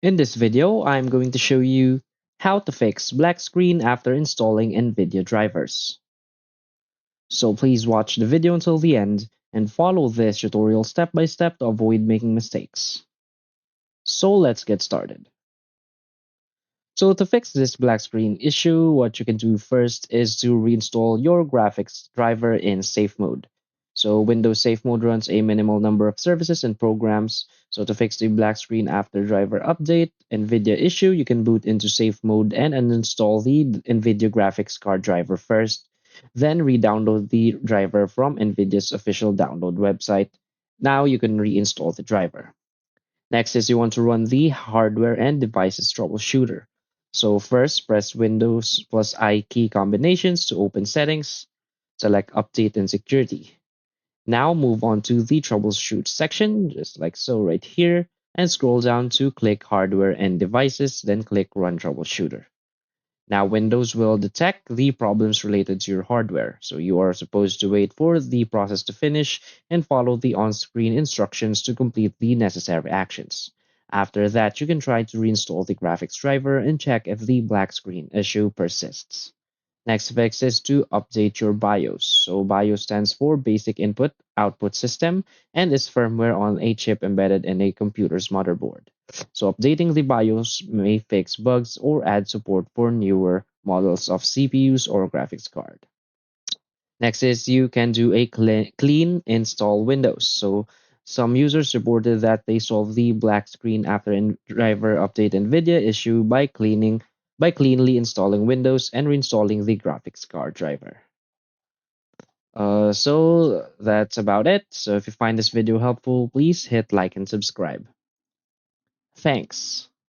In this video, I'm going to show you how to fix black screen after installing Nvidia drivers. So please watch the video until the end and follow this tutorial step by step to avoid making mistakes. So let's get started. So to fix this black screen issue, what you can do first is to reinstall your graphics driver in safe mode. So Windows safe mode runs a minimal number of services and programs. So to fix the black screen after driver update, NVIDIA issue, you can boot into safe mode and uninstall the NVIDIA graphics card driver first. Then re-download the driver from NVIDIA's official download website. Now you can reinstall the driver. Next is you want to run the hardware and devices troubleshooter. So first, press Windows plus I key combinations to open settings. Select Update and Security. Now move on to the troubleshoot section, just like so right here, and scroll down to click Hardware and Devices, then click Run Troubleshooter. Now, Windows will detect the problems related to your hardware, so you are supposed to wait for the process to finish and follow the on screen instructions to complete the necessary actions. After that, you can try to reinstall the graphics driver and check if the black screen issue persists. Next fix is to update your BIOS. So BIOS stands for Basic Input Output System and is firmware on a chip embedded in a computer's motherboard. So updating the BIOS may fix bugs or add support for newer models of CPUs or graphics card. Next is you can do a clean install Windows. So some users reported that they solved the black screen after driver update NVIDIA issue by cleanly installing Windows and reinstalling the graphics card driver. So that's about it. So if you find this video helpful, please hit like and subscribe. Thanks.